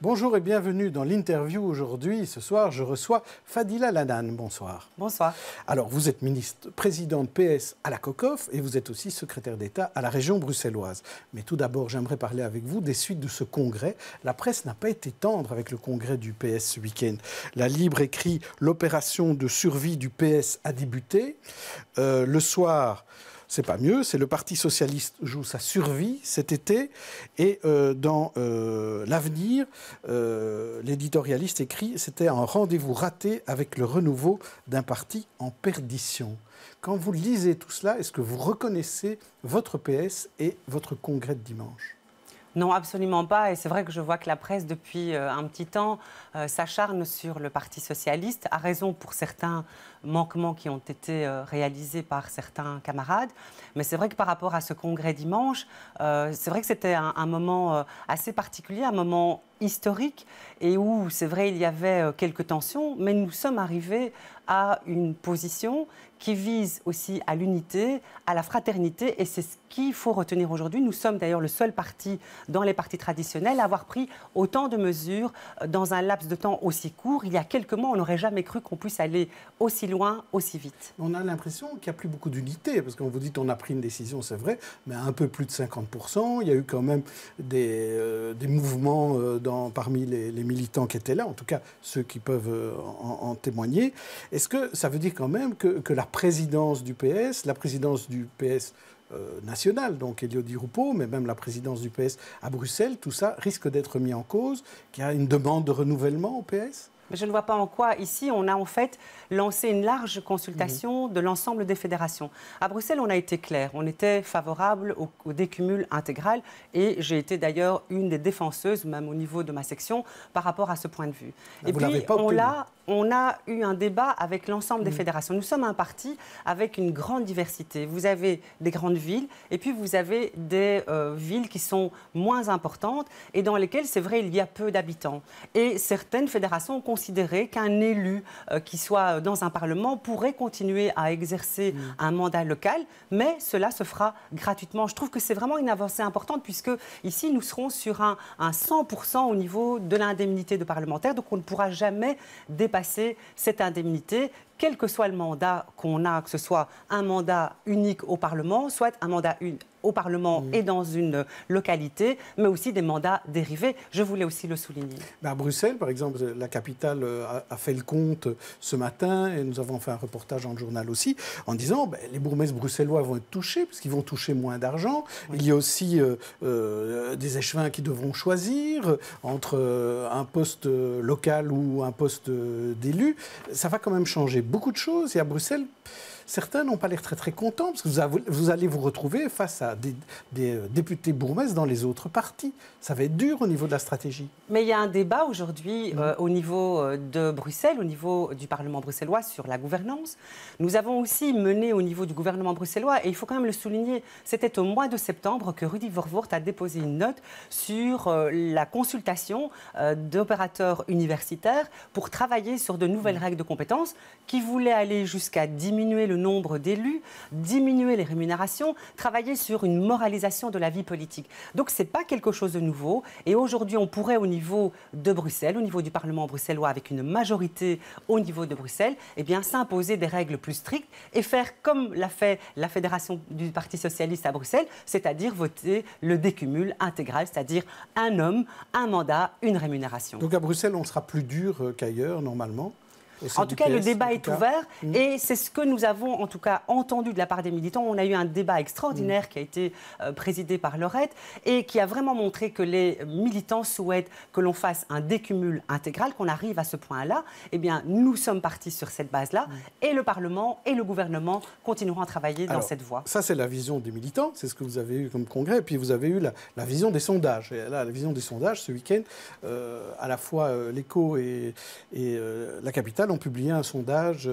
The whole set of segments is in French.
Bonjour et bienvenue dans l'interview aujourd'hui. Ce soir, je reçois Fadila Lanan. Bonsoir. Bonsoir. Alors, vous êtes ministre présidente PS à la COCOF et vous êtes aussi secrétaire d'État à la région bruxelloise. Mais tout d'abord, j'aimerais parler avec vous des suites de ce congrès. La presse n'a pas été tendre avec le congrès du PS ce week-end. La Libre écrit « L'opération de survie du PS a débuté ». Le soir... c'est pas mieux, c'est le Parti socialiste joue sa survie cet été. Et dans l'Avenir, l'éditorialiste écrit « C'était un rendez-vous raté avec le renouveau d'un parti en perdition ». Quand vous lisez tout cela, est-ce que vous reconnaissez votre PS et votre congrès de dimanche ? Non, absolument pas. Et c'est vrai que je vois que la presse, depuis un petit temps, s'acharne sur le Parti socialiste, à raison pour certains manquements qui ont été réalisés par certains camarades. Mais c'est vrai que par rapport à ce congrès dimanche, c'est vrai que c'était un moment assez particulier, un moment historique, et où, c'est vrai, il y avait quelques tensions, mais nous sommes arrivés à une position qui vise aussi à l'unité, à la fraternité, et c'est ce qu'il faut retenir aujourd'hui. Nous sommes d'ailleurs le seul parti dans les partis traditionnels à avoir pris autant de mesures dans un laps de temps aussi court. Il y a quelques mois, on n'aurait jamais cru qu'on puisse aller aussi loin, aussi vite. On a l'impression qu'il n'y a plus beaucoup d'unité, parce qu'on vous dit qu'on a pris une décision, c'est vrai, mais à un peu plus de 50%. Il y a eu quand même des mouvements parmi les militants qui étaient là, en tout cas ceux qui peuvent en témoigner. Est-ce que ça veut dire quand même que la présidence du PS national, donc Elio Di Rupo, mais même la présidence du PS à Bruxelles, tout ça risque d'être mis en cause, qu'il y a une demande de renouvellement au PS ? Mais je ne vois pas en quoi. Ici, on a en fait lancé une large consultation de l'ensemble des fédérations. À Bruxelles, on a été clair. On était favorable au décumul intégral et j'ai été d'ailleurs une des défenseuses, même au niveau de ma section, par rapport à ce point de vue. Mais et vous puis, pas on a eu un débat avec l'ensemble des fédérations. Nous sommes un parti avec une grande diversité. Vous avez des grandes villes et puis vous avez des villes qui sont moins importantes et dans lesquelles, c'est vrai, il y a peu d'habitants. Et certaines fédérations ont considéré qu'un élu qui soit dans un parlement pourrait continuer à exercer un mandat local, mais cela se fera gratuitement. Je trouve que c'est vraiment une avancée importante puisque ici, nous serons sur un 100% au niveau de l'indemnité de parlementaire, donc on ne pourra jamais dépasser cette indemnité, quel que soit le mandat qu'on a, que ce soit un mandat unique au Parlement, soit un mandat au Parlement et dans une localité, mais aussi des mandats dérivés. Je voulais aussi le souligner. À Bruxelles, par exemple, la capitale a fait le compte ce matin, et nous avons fait un reportage dans le journal aussi, en disant les bourgmestres bruxellois vont être touchés, parce qu'ils vont toucher moins d'argent. Oui. Il y a aussi des échevins qui devront choisir entre un poste local ou un poste d'élu. Ça va quand même changer beaucoup de choses. Et à Bruxelles, certains n'ont pas l'air très contents, parce que vous allez vous retrouver face à des députés bourgmestres dans les autres partis. Ça va être dur au niveau de la stratégie. Mais il y a un débat aujourd'hui au niveau de Bruxelles, au niveau du Parlement bruxellois sur la gouvernance. Nous avons aussi mené au niveau du gouvernement bruxellois, et il faut quand même le souligner, c'était au mois de septembre que Rudy Vervoort a déposé une note sur la consultation d'opérateurs universitaires pour travailler sur de nouvelles règles de compétences qui voulaient aller jusqu'à diminuer le nombre d'élus, diminuer les rémunérations, travailler sur une moralisation de la vie politique. Donc ce n'est pas quelque chose de nouveau. Et aujourd'hui, on pourrait au niveau de Bruxelles, au niveau du Parlement bruxellois, avec une majorité au niveau de Bruxelles, eh bien s'imposer des règles plus strictes et faire comme l'a fait la Fédération du Parti socialiste à Bruxelles, c'est-à-dire voter le décumul intégral, c'est-à-dire un homme, un mandat, une rémunération. Donc à Bruxelles, on sera plus dur qu'ailleurs, normalement ? En tout cas, le débat est ouvert et c'est ce que nous avons en tout cas entendu de la part des militants. On a eu un débat extraordinaire qui a été présidé par Laurette et qui a vraiment montré que les militants souhaitent que l'on fasse un décumul intégral, qu'on arrive à ce point-là. Eh bien, nous sommes partis sur cette base-là et le Parlement et le gouvernement continueront à travailler dans cette voie. Ça, c'est la vision des militants, c'est ce que vous avez eu comme congrès. Et puis, vous avez eu la vision des sondages. Et là, la vision des sondages, ce week-end, à la fois l'Écho et la Capitale ont publié un sondage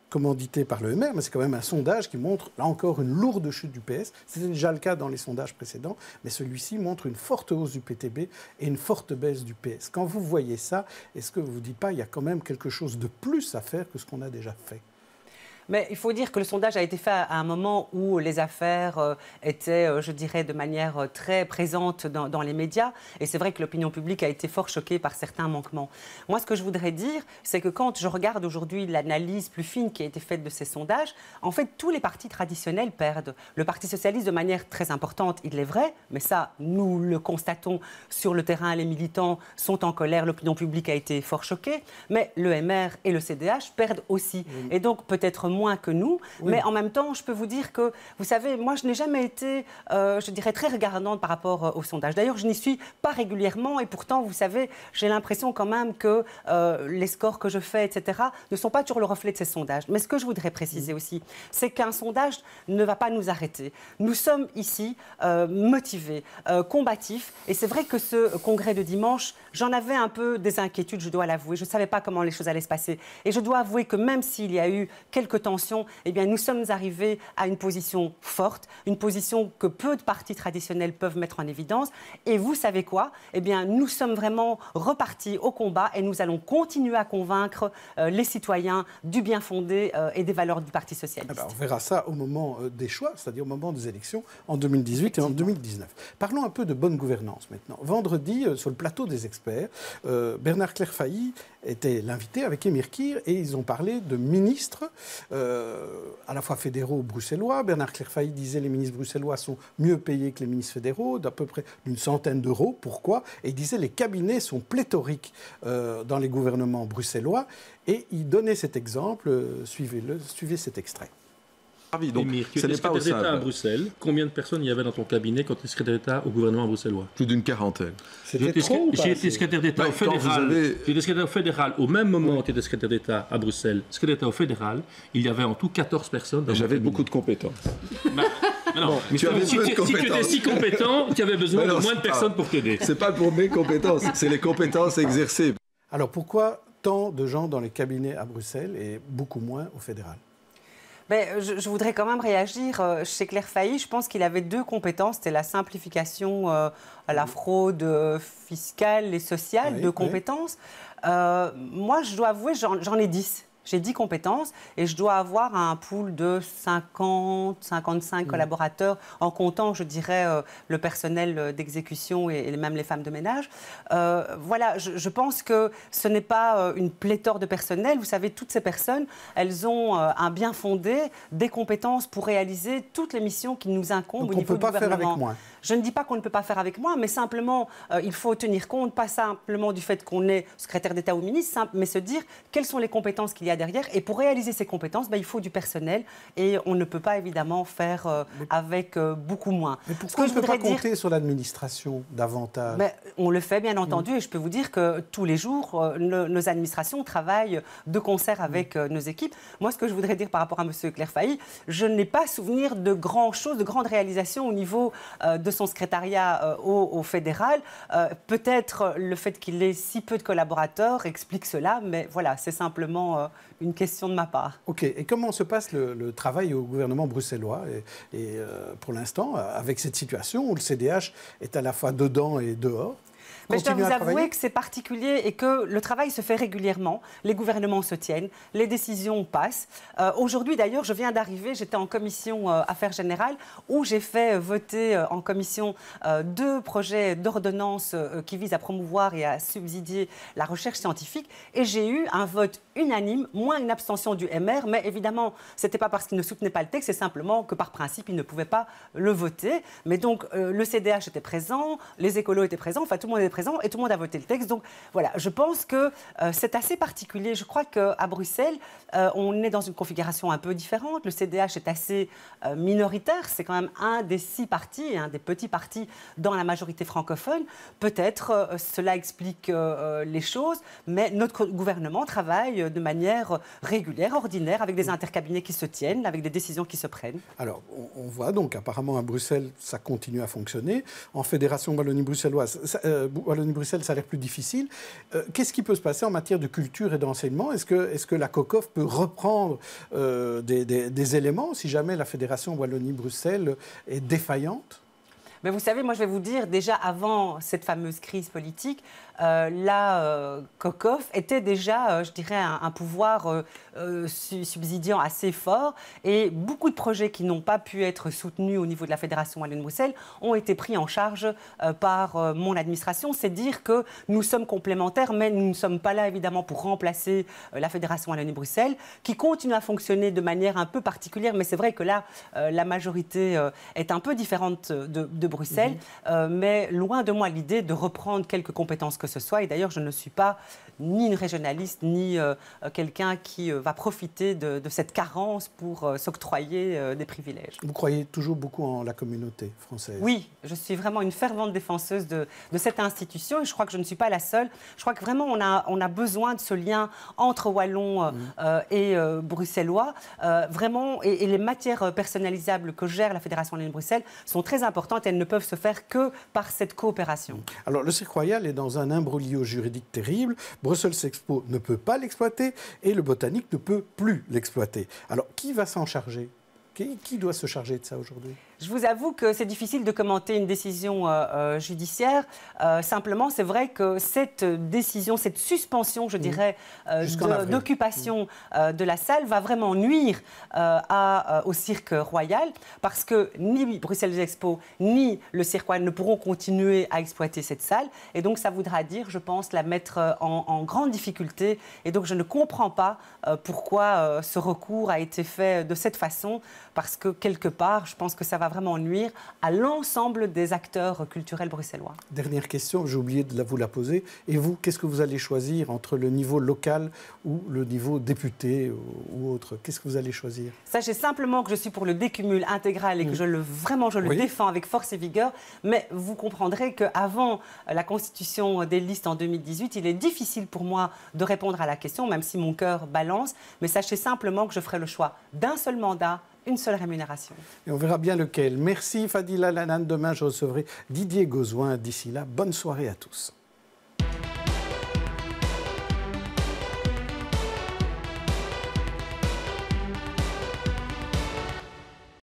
commandité par le MR, mais c'est quand même un sondage qui montre, là encore, une lourde chute du PS. C'était déjà le cas dans les sondages précédents, mais celui-ci montre une forte hausse du PTB et une forte baisse du PS. Quand vous voyez ça, est-ce que vous ne vous dites pas qu'il y a quand même quelque chose de plus à faire que ce qu'on a déjà fait ? Mais il faut dire que le sondage a été fait à un moment où les affaires étaient, je dirais, de manière très présente dans les médias. Et c'est vrai que l'opinion publique a été fort choquée par certains manquements. Moi, ce que je voudrais dire, c'est que quand je regarde aujourd'hui l'analyse plus fine qui a été faite de ces sondages, en fait, tous les partis traditionnels perdent. Le Parti socialiste, de manière très importante, il est vrai, mais ça, nous le constatons sur le terrain, les militants sont en colère, l'opinion publique a été fort choquée, mais le MR et le CDH perdent aussi. Oui. Et donc, peut-être moins que nous, oui. Mais en même temps, je peux vous dire que, vous savez, moi, je n'ai jamais été, je dirais, très regardante par rapport au sondage. D'ailleurs, je n'y suis pas régulièrement et pourtant, vous savez, j'ai l'impression quand même que les scores que je fais, etc., ne sont pas toujours le reflet de ces sondages. Mais ce que je voudrais préciser aussi, c'est qu'un sondage ne va pas nous arrêter. Nous sommes ici motivés, combatifs, et c'est vrai que ce congrès de dimanche, j'en avais un peu des inquiétudes, je dois l'avouer. Je ne savais pas comment les choses allaient se passer. Et je dois avouer que même s'il y a eu quelques tensions, eh bien, nous sommes arrivés à une position forte, une position que peu de partis traditionnels peuvent mettre en évidence. Et vous savez quoi? Eh bien, nous sommes vraiment repartis au combat et nous allons continuer à convaincre les citoyens du bien fondé et des valeurs du Parti socialiste. On verra ça au moment des choix, c'est-à-dire au moment des élections en 2018 et en 2019. Parlons un peu de bonne gouvernance maintenant. Vendredi, sur le plateau des experts, Bernard Clerfailly était l'invité avec Émir Kir et ils ont parlé de ministres à la fois fédéraux bruxellois. Bernard Clerfailly disait que les ministres bruxellois sont mieux payés que les ministres fédéraux, d'à peu près d'une centaine d'euros. Pourquoi? Et il disait que les cabinets sont pléthoriques dans les gouvernements bruxellois. Et il donnait cet exemple. Suivez cet extrait. Donc, Émir, tu étais secrétaire d'État à Bruxelles. Combien de personnes il y avait dans ton cabinet quand tu étais secrétaire d'État au gouvernement bruxellois? Plus d'une quarantaine. J'ai été secrétaire d'État au fédéral. Tu étais secrétaire au fédéral. Au même moment où tu étais secrétaire d'État à Bruxelles, secrétaire d'État au fédéral, il y avait en tout 14 personnes. J'avais beaucoup de compétences. Non, mais si tu étais si compétent, tu avais besoin de moins de personnes pour t'aider. Ce n'est pas pour mes compétences, c'est les compétences exercées. Alors pourquoi tant de gens dans les cabinets à Bruxelles et beaucoup moins au fédéral? Mais je voudrais quand même réagir. Chez Clerfailly, je pense qu'il avait deux compétences. C'était la simplification à la fraude fiscale et sociale, oui, deux compétences. Moi, je dois avouer, j'en ai 10. J'ai 10 compétences et je dois avoir un pool de 50, 55 collaborateurs en comptant, je dirais, le personnel d'exécution et même les femmes de ménage. Voilà, je pense que ce n'est pas une pléthore de personnel. Vous savez, toutes ces personnes, elles ont un bien fondé, des compétences pour réaliser toutes les missions qui nous incombent. Donc au niveau du gouvernement. On ne peut pas faire avec moins. Je ne dis pas qu'on ne peut pas faire avec moi, mais simplement, il faut tenir compte, pas simplement du fait qu'on est secrétaire d'État ou ministre, mais se dire quelles sont les compétences qu'il y a derrière. Et pour réaliser ces compétences, il faut du personnel et on ne peut pas évidemment faire avec beaucoup moins. Mais pourquoi on ne peut pas compter sur l'administration davantage? On le fait, bien entendu, et je peux vous dire que tous les jours, nos administrations travaillent de concert avec nos équipes. Moi, ce que je voudrais dire par rapport à M. Clerfailly, je n'ai pas souvenir de grandes réalisations au niveau de son secrétariat au fédéral. Peut-être le fait qu'il ait si peu de collaborateurs explique cela, mais voilà, c'est simplement une question de ma part. OK. Et comment se passe le travail au gouvernement bruxellois et pour l'instant, avec cette situation où le CDH est à la fois dedans et dehors? Mais je dois vous avouer que c'est particulier et que le travail se fait régulièrement. Les gouvernements se tiennent, les décisions passent. Aujourd'hui, d'ailleurs, je viens d'arriver, j'étais en commission Affaires Générales où j'ai fait voter en commission 2 projets d'ordonnance qui visent à promouvoir et à subsidier la recherche scientifique. Et j'ai eu un vote unanime, moins une abstention du MR. Mais évidemment, ce n'était pas parce qu'il ne soutenait pas le texte, c'est simplement que par principe, il ne pouvait pas le voter. Mais donc, le CDH était présent, les écolos étaient présents, enfin tout le monde était présent et tout le monde a voté le texte. Donc voilà, je pense que c'est assez particulier. Je crois qu'à Bruxelles, on est dans une configuration un peu différente. Le CDH est assez minoritaire. C'est quand même un des 6 partis, un des petits partis dans la majorité francophone. Peut-être cela explique les choses, mais notre gouvernement travaille de manière régulière, ordinaire, avec des intercabinets qui se tiennent, avec des décisions qui se prennent. Alors, on voit donc apparemment à Bruxelles, ça continue à fonctionner. En Fédération Wallonie-Bruxelloise, Wallonie-Bruxelles, ça a l'air plus difficile. Qu'est-ce qui peut se passer en matière de culture et d'enseignement? Est-ce que la COCOF peut reprendre des éléments si jamais la Fédération Wallonie-Bruxelles est défaillante? Mais vous savez, moi je vais vous dire, déjà avant cette fameuse crise politique, la COCOF était déjà, je dirais, un pouvoir subsidiant assez fort, et beaucoup de projets qui n'ont pas pu être soutenus au niveau de la Fédération Wallonie-Bruxelles ont été pris en charge par mon administration. C'est dire que nous sommes complémentaires, mais nous ne sommes pas là évidemment pour remplacer la Fédération Wallonie-Bruxelles, qui continue à fonctionner de manière un peu particulière, mais c'est vrai que là, la majorité est un peu différente de Bruxelles, mais loin de moi l'idée de reprendre quelques compétences que ce soit. Et d'ailleurs, je ne suis pas ni une régionaliste, ni quelqu'un qui va profiter de cette carence pour s'octroyer des privilèges. Vous croyez toujours beaucoup en la communauté française? Oui, je suis vraiment une fervente défenseuse de cette institution, et je crois que je ne suis pas la seule. Je crois que vraiment, on a besoin de ce lien entre Wallons et Bruxellois. Vraiment, et les matières personnalisables que gère la Fédération Wallonie-Bruxelles sont très importantes. Elles ne peuvent se faire que par cette coopération. Alors, le Cirque Royal est dans un imbroglio juridique terrible. Brussels Expo ne peut pas l'exploiter et le Botanique ne peut plus l'exploiter. Alors, qui va s'en charger? Qui doit se charger de ça aujourd'hui? Je vous avoue que c'est difficile de commenter une décision judiciaire. Simplement, c'est vrai que cette décision, cette suspension, je dirais, d'occupation de la salle va vraiment nuire au Cirque Royal, parce que ni Bruxelles Expo ni le Cirque Royal ne pourront continuer à exploiter cette salle. Et donc, ça voudra dire, je pense, la mettre en grande difficulté. Et donc, je ne comprends pas pourquoi ce recours a été fait de cette façon, parce que quelque part, je pense que ça va vraiment nuire à l'ensemble des acteurs culturels bruxellois. Dernière question, j'ai oublié de vous la poser. Et vous, qu'est-ce que vous allez choisir entre le niveau local ou le niveau député ou autre? Qu'est-ce que vous allez choisir? Sachez simplement que je suis pour le décumul intégral et que je le défends avec force et vigueur. Mais vous comprendrez qu'avant la constitution des listes en 2018, il est difficile pour moi de répondre à la question, même si mon cœur balance. Mais sachez simplement que je ferai le choix d'un seul mandat, une seule rémunération. Et on verra bien lequel. Merci Fadila Lanan. Demain, je recevrai Didier Gauzoin. D'ici là, bonne soirée à tous.